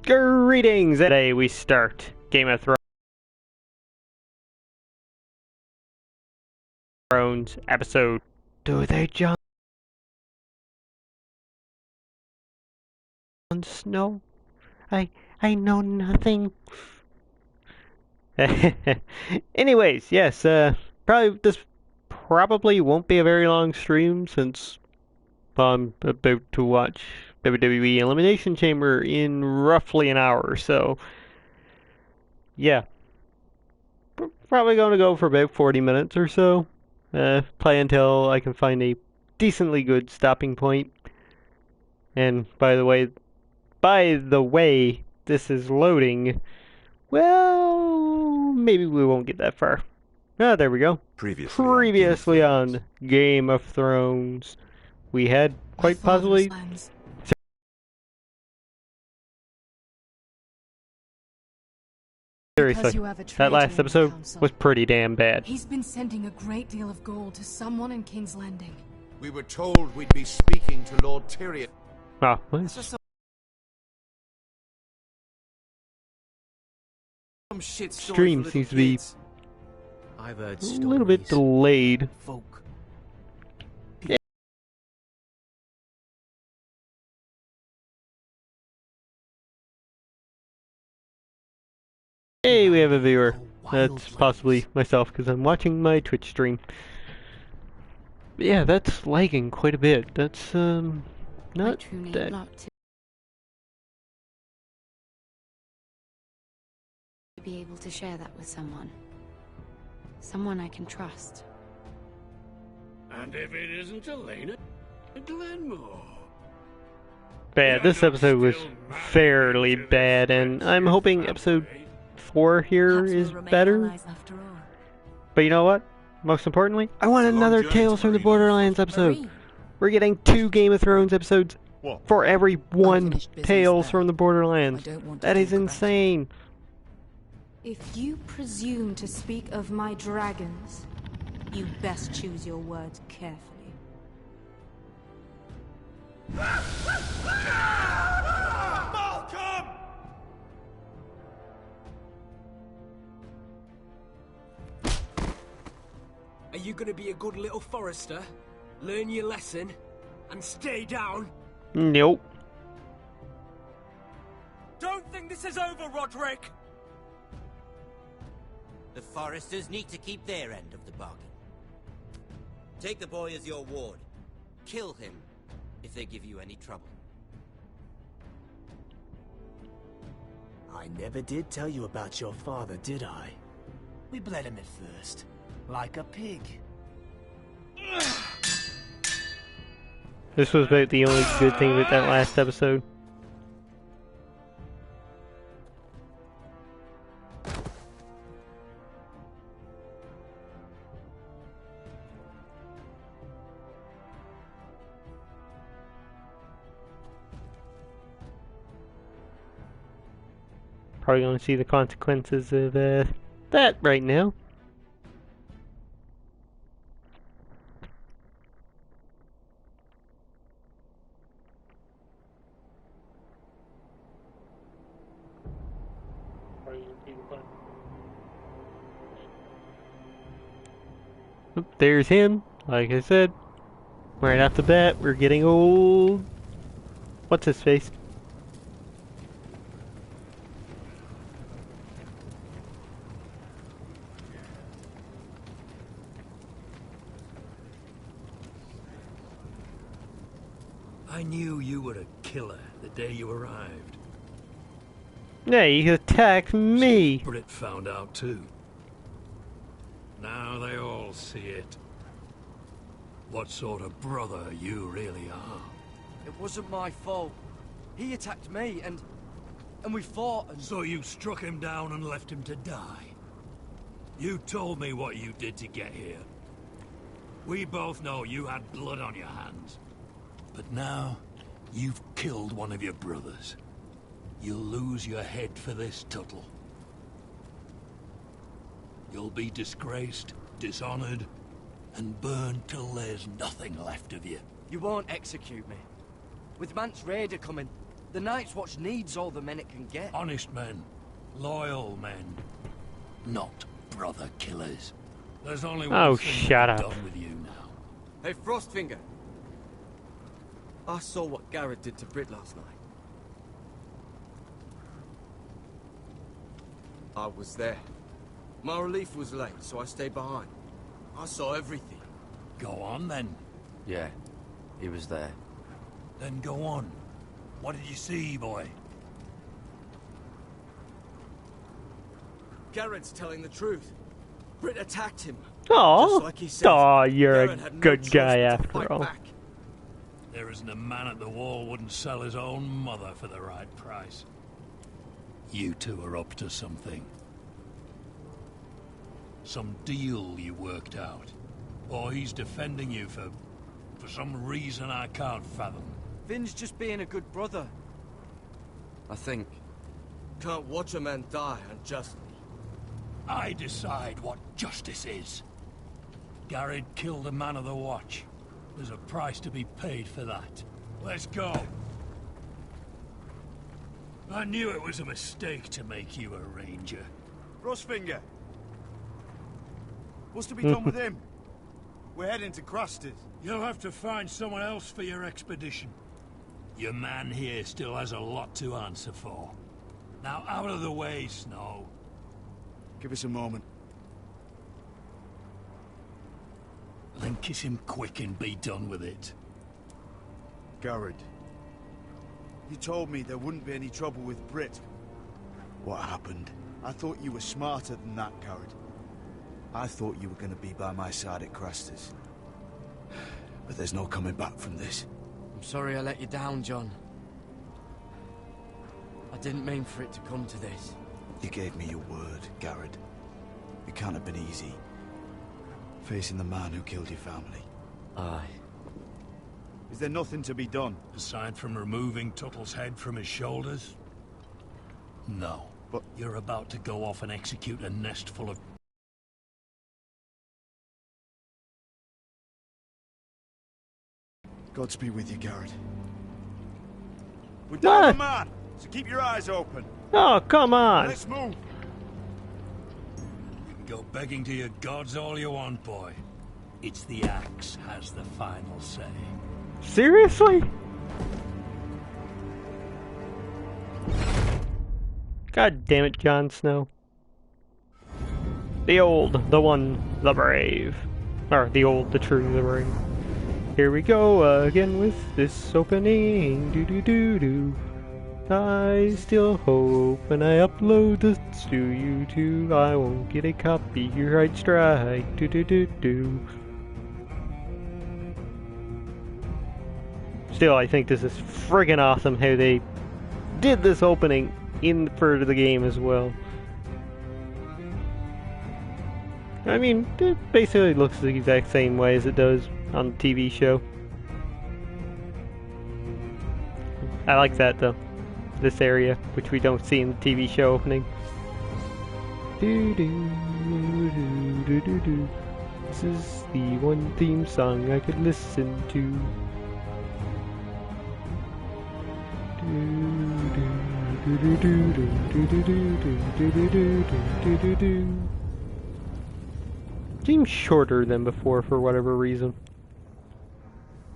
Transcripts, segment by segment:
Greetings! Today we start Game of Thrones episode. Do they Jon Snow? I know nothing. Anyways, yes, this probably won't be a very long stream since I'm about to watch WWE Elimination Chamber in roughly an hour or so. Yeah. Probably going to go for about 40 minutes or so. Play until I can find a decently good stopping point. And by the way, this is loading. Well, maybe we won't get that far. Ah, there we go. Previously on Game of Thrones, we had quite possibly. Seriously, that last episode was pretty damn bad. He's been sending a great deal of gold to someone in King's Landing. We were told we'd be speaking to Lord Tyrion. Ah, please. Stream seems to be I've heard a little bit delayed. Folk. Hey, we have a viewer. That's possibly myself because I'm watching my Twitch stream. But yeah, that's lagging quite a bit. That's not that. To be able to share that with someone I can trust. And if it isn't Elena Glenmore. Bad. This episode was fairly bad, and I'm hoping episode 4 here is better. But you know what? Most importantly, I want another Tales from the Borderlands episode. We're getting 2 Game of Thrones episodes for every one Tales from the Borderlands. That is insane. If you presume to speak of my dragons, you best choose your words carefully. Malcolm! Are you gonna be a good little Forester? Learn your lesson and stay down? Nope. Don't think this is over, Roderick! The Foresters need to keep their end of the bargain. Take the boy as your ward. Kill him if they give you any trouble. I never did tell you about your father, did I? We bled him at first, like a pig. This was about the only good thing with that last episode. Probably going to see the consequences of that right now. Oop, there's him. Like I said, right off the bat, we're getting old. What's his face? I knew you were a killer the day you arrived. Hey, he attacked me! Brit found out too. Now they all see it. What sort of brother you really are. It wasn't my fault. He attacked me and we fought and... So you struck him down and left him to die? You told me what you did to get here. We both know you had blood on your hands. But now, you've killed one of your brothers. You'll lose your head for this, Tuttle. You'll be disgraced, dishonored, and burned till there's nothing left of you. You won't execute me. With Mance Raider coming, The Night's Watch needs all the men it can get. Honest men. Loyal men. Not brother killers. There's only one Oh, thing shut I'm up. done with you now. Hey, Frostfinger. I saw what Garrett did to Britt last night. I was there. My relief was late, so I stayed behind. I saw everything. Go on then. Yeah, he was there. Then go on. What did you see, boy? Garrett's telling the truth. Britt attacked him. Oh, Just like he said. you're a Garrett had no good choice guy but to after fight all. back. There isn't a man at the wall wouldn't sell his own mother for the right price. You two are up to something. Some deal you worked out. Or he's defending you for some reason I can't fathom. Finn's just being a good brother. I think. Can't watch a man die unjustly. I decide what justice is. Garrett killed a man of the watch. There's a price to be paid for that. Let's go. I knew it was a mistake to make you a ranger. Frostfinger. What's to be done with him? We're heading to Crusters. You'll have to find someone else for your expedition. Your man here still has a lot to answer for. Now out of the way, Snow. Give us a moment. Then kiss him quick and be done with it. Garrett. You told me there wouldn't be any trouble with Britt. What happened? I thought you were smarter than that, Garrett. I thought you were going to be by my side at Crusters. But there's no coming back from this. I'm sorry I let you down, John. I didn't mean for it to come to this. You gave me your word, Garrett. It can't have been easy. Facing the man who killed your family. Aye. Is there nothing to be done? Aside from removing Tuttle's head from his shoulders? No. But you're about to go off and execute a nest full of... Godspeed with you, Garrett. We're down What? a man, so keep your eyes open. Oh, come on. Let's move. You can go begging to your gods all you want, boy. It's the axe has the final say. Seriously? God damn it, Jon Snow. The old, the one, the brave. Or the old, the true, the brave. Here we go again with this opening. Do do do do. I still hope when I upload this to YouTube, I won't get a copyright strike. Do do do do. Still, I think this is friggin' awesome how they did this opening in for the game as well. I mean, it basically looks the exact same way as it does on the TV show. I like that though. This area, which we don't see in the TV show opening. Do do do do do do. This is the one theme song I could listen to. Seems shorter than before for whatever reason.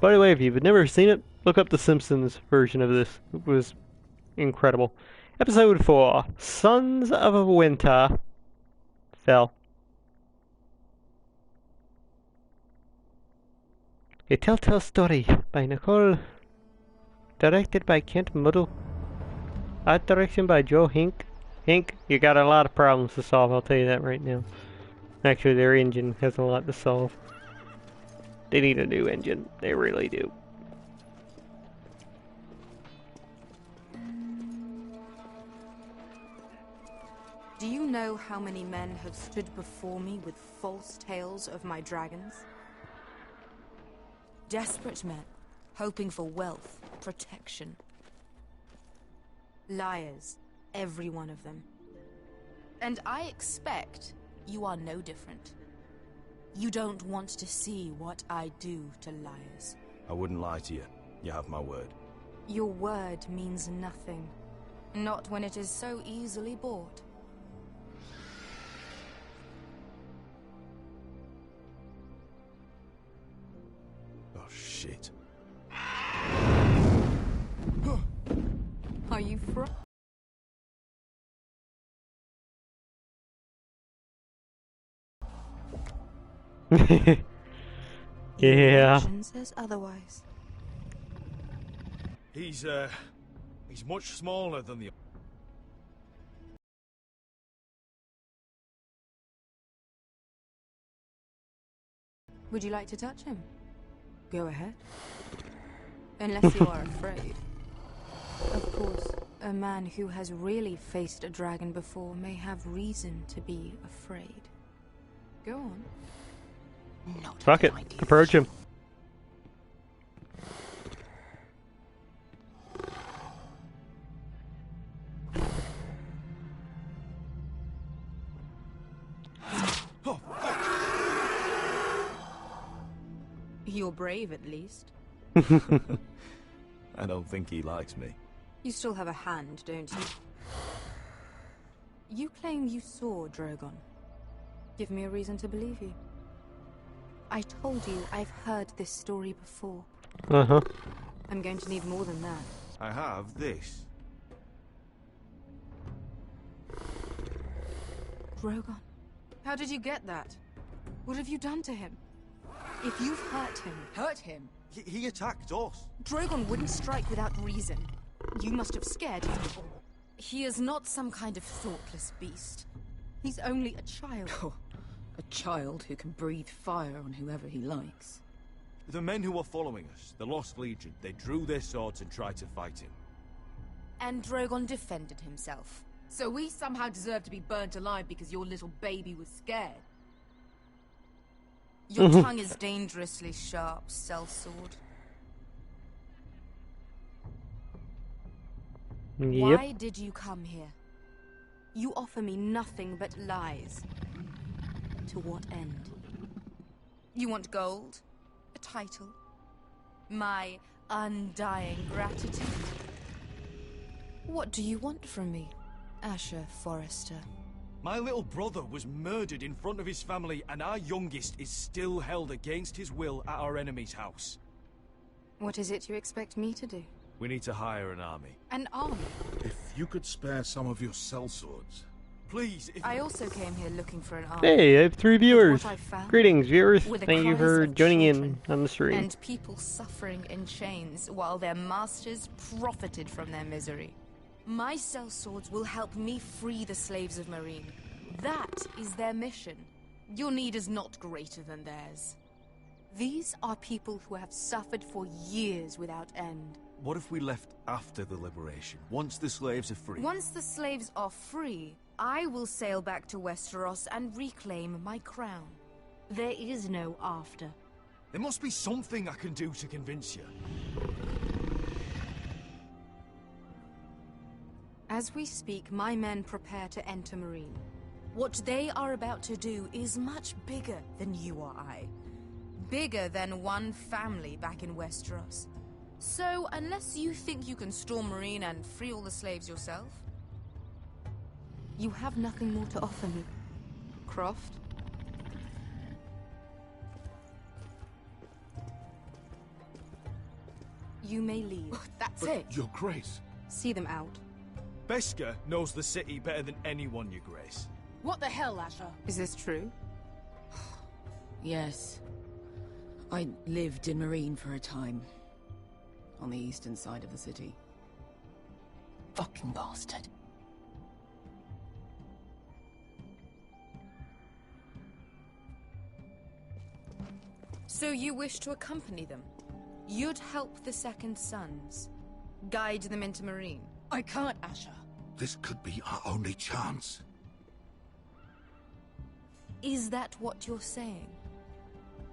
By the way, if you've never seen it, look up the Simpsons version of this. It was incredible. Episode 4, Sons of Winter. Fell. A Telltale Story by Nicole. Directed by Kent Muddle. Art direction by Joe Hink. Hink, you got a lot of problems to solve, I'll tell you that right now. Actually, their engine has a lot to solve. They need a new engine. They really do. Do you know how many men have stood before me with false tales of my dragons? Desperate men, hoping for wealth, protection. Liars, every one of them. And I expect you are no different. You don't want to see what I do to liars. I wouldn't lie to you. You have my word. Your word means nothing. Not when it is so easily bought. Oh, shit. Are you fr- Yeah. Action says otherwise. He's much smaller than the... Would you like to touch him? Go ahead. Unless you are afraid. Of course, a man who has really faced a dragon before may have reason to be afraid. Go on. Not Fuck it. Approach him. You're brave, at least. I don't think he likes me. You still have a hand, don't you? You claim you saw Drogon. Give me a reason to believe you. I told you I've heard this story before. Uh-huh. I'm going to need more than that. I have this. Drogon, how did you get that? What have you done to him? If you've hurt him... Hurt him? He attacked us. Drogon wouldn't strike without reason. You must have scared him. He is not some kind of thoughtless beast. He's only a child. Oh, a child who can breathe fire on whoever he likes. The men who were following us, the Lost Legion, they drew their swords and tried to fight him. And Drogon defended himself. So we somehow deserve to be burnt alive because your little baby was scared? Your tongue is dangerously sharp, sellsword. Yep. Why did you come here? You offer me nothing but lies. To what end? You want gold? A title? My undying gratitude? What do you want from me, Asher Forrester? My little brother was murdered in front of his family, and our youngest is still held against his will at our enemy's house. What is it you expect me to do? We need to hire an army. An army? If you could spare some of your sellswords. Please, if... I also came here looking for an army. Hey, I have 3 viewers. What I found Greetings, viewers. were the Thank you cries for of joining children in on the stream. and people suffering in chains while their masters profited from their misery. My sellswords will help me free the slaves of Marine. That is their mission. Your need is not greater than theirs. These are people who have suffered for years without end. What if we left after the liberation, once the slaves are free? Once the slaves are free, I will sail back to Westeros and reclaim my crown. There is no after. There must be something I can do to convince you. As we speak, my men prepare to enter Marine. What they are about to do is much bigger than you or I. Bigger than one family back in Westeros. So, unless you think you can storm Marine and free all the slaves yourself, you have nothing more to offer me, Croft. You may leave. That's it. Your Grace. See them out. Beskar knows the city better than anyone, Your Grace. What the hell, Asher? Is this true? Yes. I lived in Marine for a time. On the eastern side of the city. Fucking bastard. So you wish to accompany them? You'd help the Second Sons. Guide them into Marine. I can't, Asher. This could be our only chance. Is that what you're saying?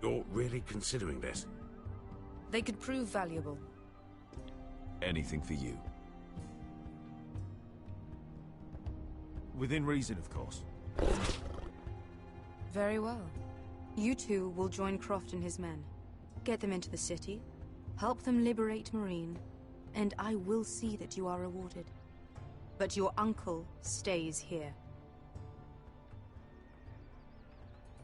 You're really considering this? They could prove valuable. Anything for you. Within reason, of course. Very well. You two will join Croft and his men. Get them into the city, help them liberate Marine, and I will see that you are rewarded. But your uncle stays here.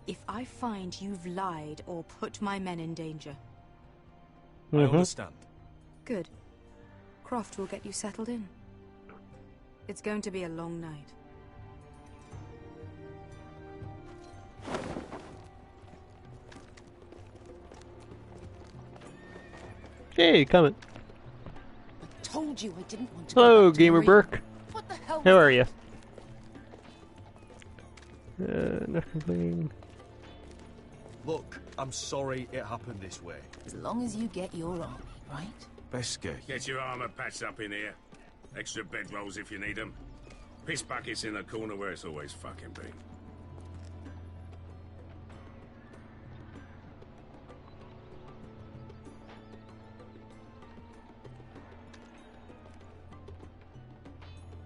If I find you've lied or put my men in danger... I understand. Good. Croft will get you settled in. It's going to be a long night. Oh. Hey, coming. I told you I didn't want to go Hello, back to Gamer Marine. Burke. What the hell How was are you? that? Nothing. Look, I'm sorry it happened this way. As long as you get your army, right? Beske. Get your armor patched up in here. Extra bedrolls if you need them. Piss buckets in the corner where it's always fucking been.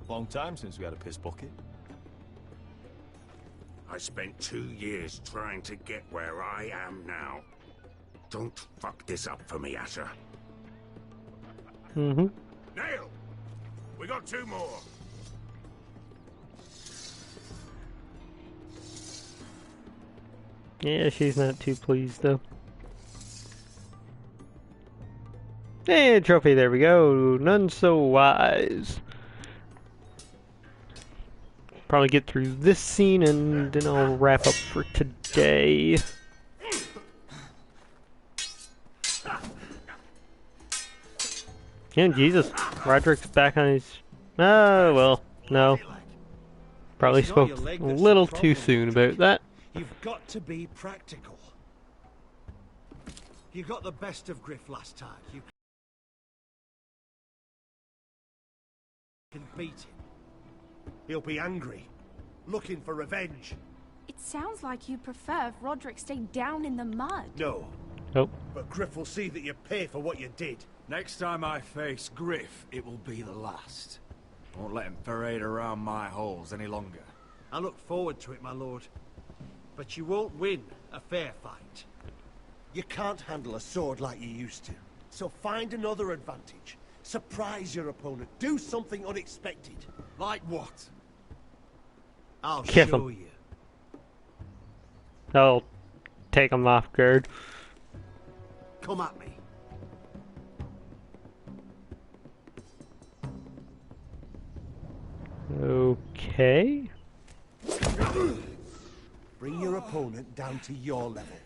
Long time since we had a piss bucket. I spent 2 years trying to get where I am now. Don't fuck this up for me, Asher. Mm-hmm. Nail! We got 2 more. Yeah, she's not too pleased, though. And trophy, there we go. None so wise. Probably get through this scene and then I'll wrap up for today. And Jesus, Roderick's back on his... Oh, well, no. Probably spoke a little too soon about that. You've got to be practical. You got the best of Griff last time. You can beat him. He'll be angry, looking for revenge. It sounds like you prefer if Roderick stayed down in the mud. No. Nope. But Griff will see that you pay for what you did. Next time I face Griff, it will be the last. I won't let him parade around my halls any longer. I look forward to it, my lord. But you won't win a fair fight. You can't handle a sword like you used to. So find another advantage. Surprise your opponent. Do something unexpected. Like what? I'll Kiss show him. you. I'll take him off guard. Come at me. Okay. Bring your opponent down to your level.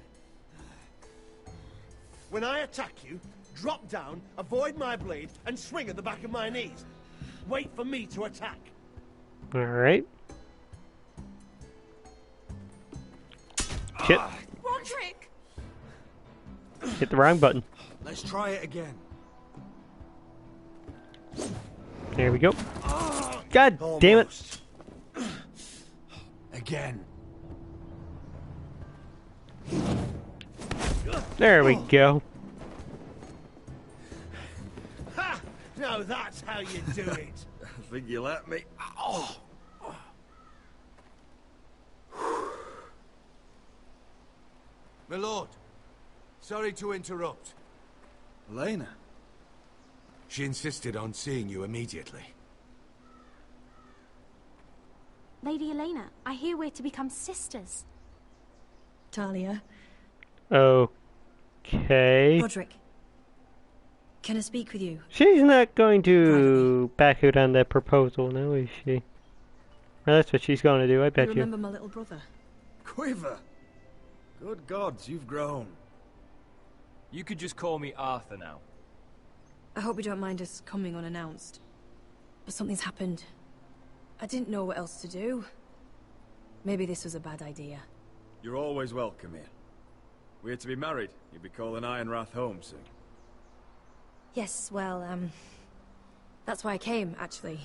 When I attack you, drop down, avoid my blade, and swing at the back of my knees. Wait for me to attack. Alright. Shit. Roderick! Hit the wrong button. Let's try it again. There we go. God damn it. Again. There we go. Ha! Now that's how you do it. I think you let me. Oh. My lord, sorry to interrupt. Elena. She insisted on seeing you immediately. Lady Elena, I hear we're to become sisters. Talia. Okay. Roderick. Can I speak with you? She's not going to back out on that proposal now, is she? Well, that's what she's going to do, I bet You you. remember my little brother? Quiver. Good gods, you've grown. You could just call me Arthur now. I hope you don't mind us coming unannounced. But something's happened. I didn't know what else to do. Maybe this was a bad idea. You're always welcome here. We're to be married. You'll be calling Ironrath home soon. Yes, well, that's why I came, actually.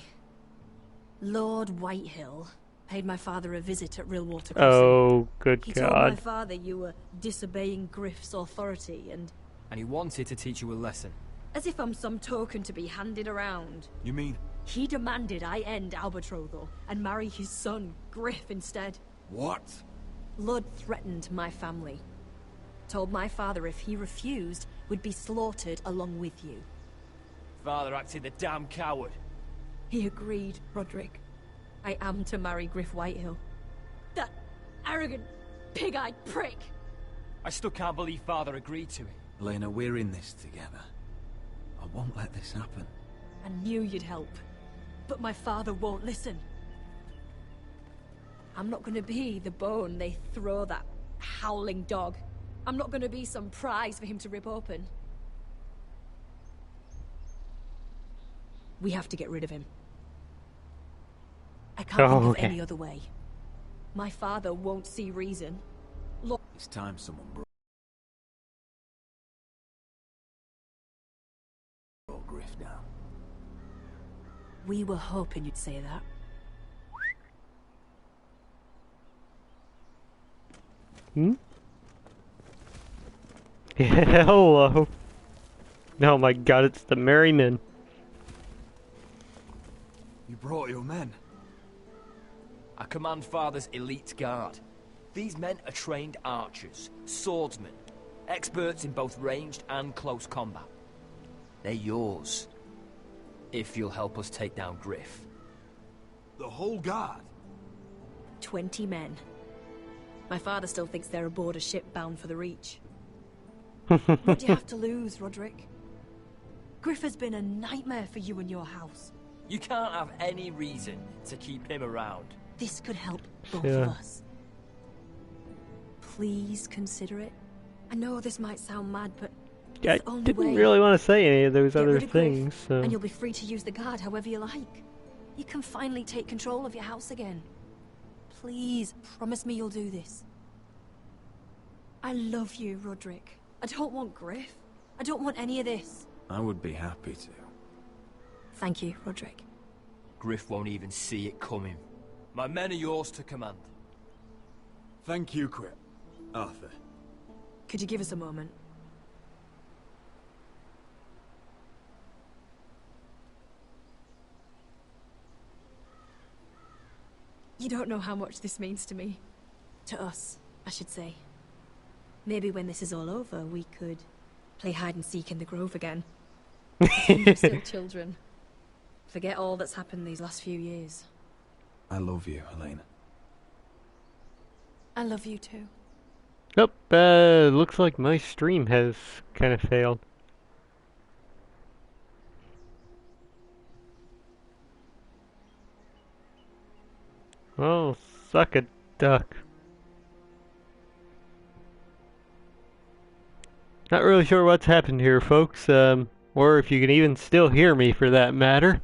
Lord Whitehill paid my father a visit at Rillwater Crossing. Oh, good He God. told my father you were disobeying Griff's authority, and And he wanted to teach you a lesson. as if I'm some token to be handed around. You mean? He demanded I end our betrothal and marry his son, Griff, instead. What? Lord threatened my family. Told my father if he refused, we'd be slaughtered along with you. Father acted the damn coward. He agreed, Roderick. I am to marry Griff Whitehill. That arrogant, pig-eyed prick! I still can't believe Father agreed to it. Elena, we're in this together. I won't let this happen. I knew you'd help. But my father won't listen. I'm not gonna be the bone they throw that howling dog. I'm not gonna be some prize for him to rip open. We have to get rid of him. I can't think of any other way. My father won't see reason. Look, it's time someone brought Griff down. We were hoping you'd say that. Hmm? Hello. Oh my god, it's the Merrymen. You brought your men. I command Father's elite guard. These men are trained archers, swordsmen, experts in both ranged and close combat. They're yours, if you'll help us take down Griff. The whole guard? 20 men. My father still thinks they're aboard a ship bound for the Reach. What do you have to lose, Roderick? Griff has been a nightmare for you and your house. You can't have any reason to keep him around. This could help both of us. Please consider it. I know this might sound mad, but I didn't really want to say any of those other things, so... And you'll be free to use the guard however you like. You can finally take control of your house again. Please, promise me you'll do this. I love you, Roderick. I don't want Griff. I don't want any of this. I would be happy to. Thank you, Roderick. Griff won't even see it coming. My men are yours to command. Thank you, Quip. Arthur. Could you give us a moment? You don't know how much this means to me. To us, I should say. Maybe when this is all over, we could play hide and seek in the grove again. We're still children. Forget all that's happened these last few years. I love you, Elena. I love you too. Nope, looks like my stream has kind of failed. Oh, suck a duck. Not really sure what's happened here, folks, or if you can even still hear me for that matter.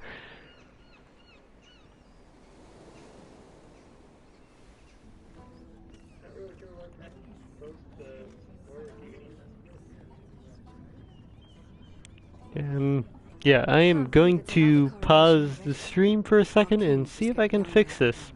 Yeah, I am going to pause the stream for a second and see if I can fix this.